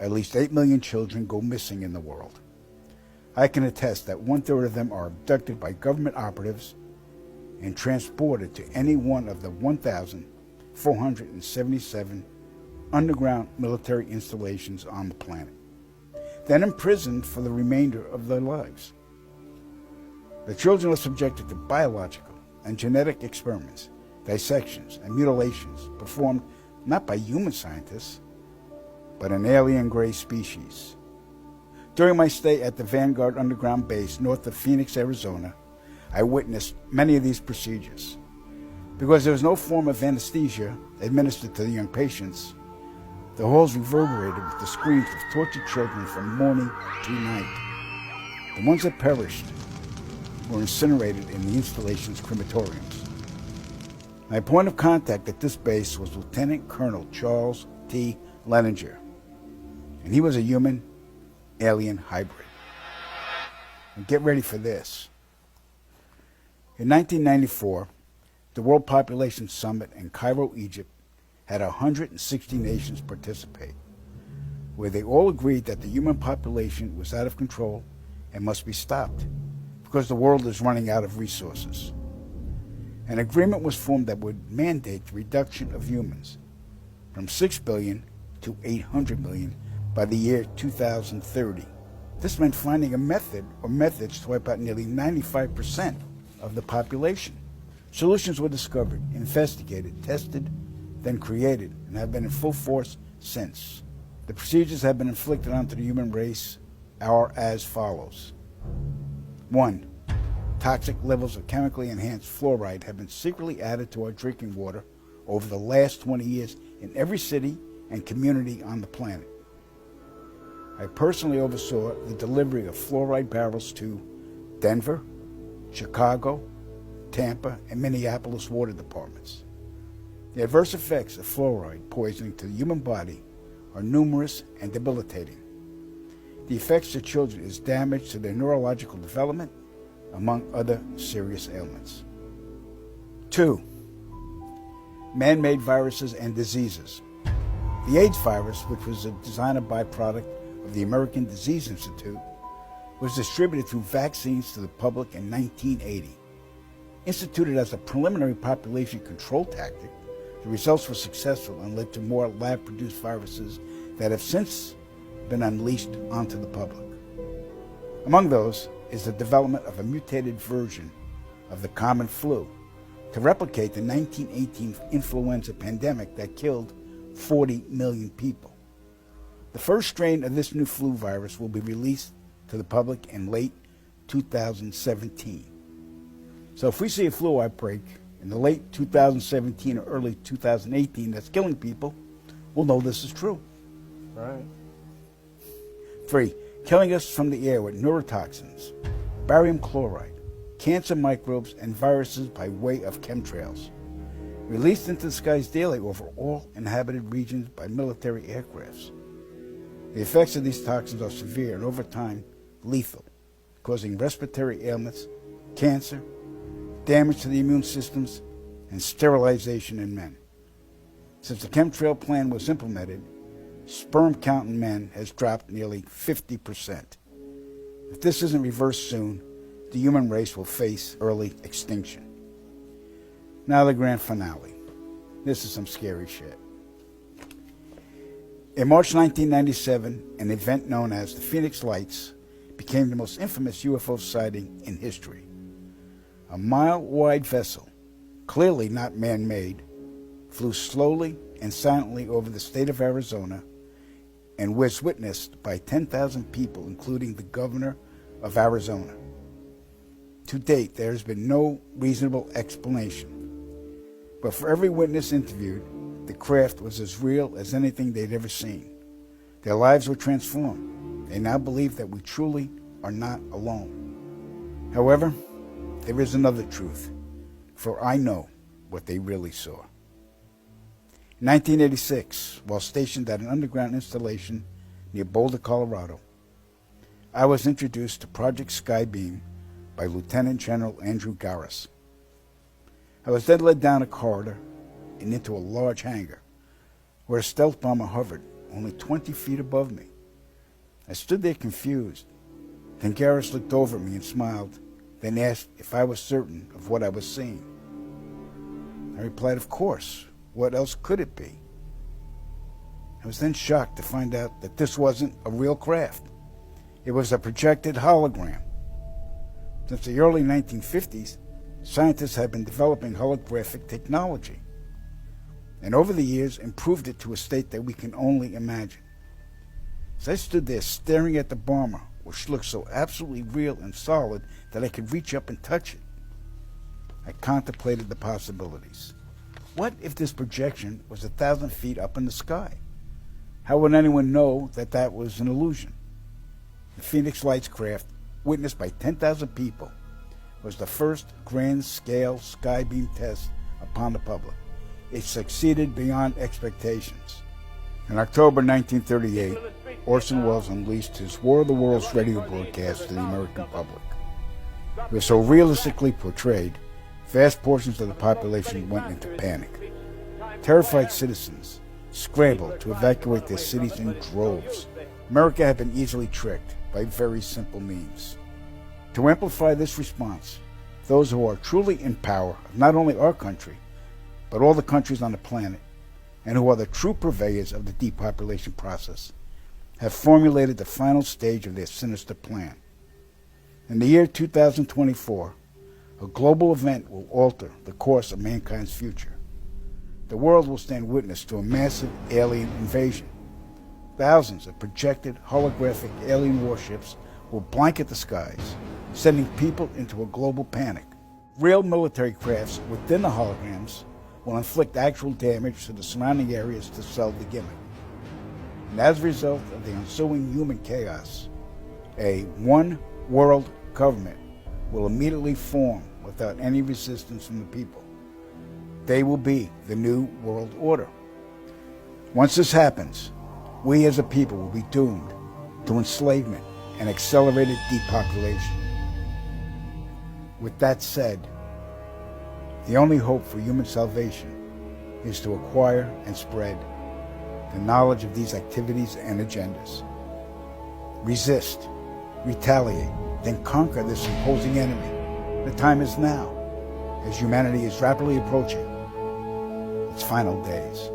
at least 8 million children go missing in the world. I can attest that 1/3 of them are abducted by government operatives and transported to any one of the 1,477 underground military installations on the planet, then imprisoned for the remainder of their lives. The children are subjected to biological and genetic experiments, dissections, and mutilations performed not by human scientists, but an alien gray species. During my stay at the Vanguard Underground Base north of Phoenix, Arizona, I witnessed many of these procedures. Because there was no form of anesthesia administered to the young patients, the halls reverberated with the screams of tortured children from morning to night. The ones that perished were incinerated in the installation's crematoriums. My point of contact at this base was Lieutenant Colonel Charles T. Leninger, and he was a human-alien hybrid. And get ready for this. In 1994, the World Population Summit in Cairo, Egypt, had 160 nations participate, where they all agreed that the human population was out of control and must be stopped because the world is running out of resources. An agreement was formed that would mandate the reduction of humans from 6 billion to 800 million by the year 2030. This meant finding a method or methods to wipe out nearly 95% of the population. Solutions were discovered, investigated, tested, then created, and have been in full force since. The procedures have been inflicted onto the human race are as follows. 1. Toxic levels of chemically enhanced fluoride have been secretly added to our drinking water over the last 20 years in every city and community on the planet. I personally oversaw the delivery of fluoride barrels to Denver, Chicago, Tampa, and Minneapolis water departments. The adverse effects of fluoride poisoning to the human body are numerous and debilitating. The effects to children is damage to their neurological development, among other serious ailments. 2. Man-made viruses and diseases. The AIDS virus, which was a designer byproduct of the American Disease Institute, was distributed through vaccines to the public in 1980. Instituted as a preliminary population control tactic, the results were successful and led to more lab-produced viruses that have since been unleashed onto the public. Among those is the development of a mutated version of the common flu to replicate the 1918 influenza pandemic that killed 40 million people. The first strain of this new flu virus will be released to the public in late 2017. So if we see a flu outbreak in the late 2017 or early 2018 that's killing people, we'll know this is true. Right. 3. Killing us from the air with neurotoxins, barium chloride, cancer microbes, and viruses by way of chemtrails, released into the skies daily over all inhabited regions by military aircrafts. The effects of these toxins are severe and over time lethal, causing respiratory ailments, cancer, damage to the immune systems, and sterilization in men. Since the chemtrail plan was implemented, sperm count in men has dropped nearly 50%. If this isn't reversed soon, the human race will face early extinction. Now the grand finale. This is some scary shit. In March 1997, an event known as the Phoenix Lights became the most infamous UFO sighting in history. A mile-wide vessel, clearly not man-made, flew slowly and silently over the state of Arizona and was witnessed by 10,000 people, including the governor of Arizona. To date, there has been no reasonable explanation. But for every witness interviewed, the craft was as real as anything they'd ever seen. Their lives were transformed. They now believe that we truly are not alone. However, there is another truth, for I know what they really saw. In 1986, while stationed at an underground installation near Boulder, Colorado, I was introduced to Project Skybeam by Lieutenant General Andrew Garris. I was then led down a corridor and into a large hangar where a stealth bomber hovered only 20 feet above me. I stood there confused. Then Garrus looked over at me and smiled, then asked if I was certain of what I was seeing. I replied, of course. What else could it be? I was then shocked to find out that this wasn't a real craft. It was a projected hologram. Since the early 1950s, scientists have been developing holographic technology, and over the years improved it to a state that we can only imagine. As I stood there staring at the bomber, which looked so absolutely real and solid that I could reach up and touch it, I contemplated the possibilities. What if this projection was 1,000 feet up in the sky? How would anyone know that that was an illusion? The Phoenix Lights craft, witnessed by 10,000 people, was the first grand-scale skybeam test upon the public. It succeeded beyond expectations. In October 1938, Orson Welles unleashed his War of the Worlds radio broadcast to the American public. It was so realistically portrayed, vast portions of the population went into panic. Terrified citizens scrambled to evacuate their cities in droves. America had been easily tricked by very simple means. To amplify this response, those who are truly in power of not only our country, but all the countries on the planet, and who are the true purveyors of the depopulation process, have formulated the final stage of their sinister plan. In the year 2024, a global event will alter the course of mankind's future. The world will stand witness to a massive alien invasion. Thousands of projected holographic alien warships will blanket the skies, sending people into a global panic. Real military crafts within the holograms will inflict actual damage to the surrounding areas to sell the gimmick. And as a result of the ensuing human chaos, a one-world government will immediately form without any resistance from the people. They will be the New World Order. Once this happens, we as a people will be doomed to enslavement and accelerated depopulation. With that said, the only hope for human salvation is to acquire and spread the knowledge of these activities and agendas. Resist, retaliate, then conquer this imposing enemy. The time is now, as humanity is rapidly approaching its final days.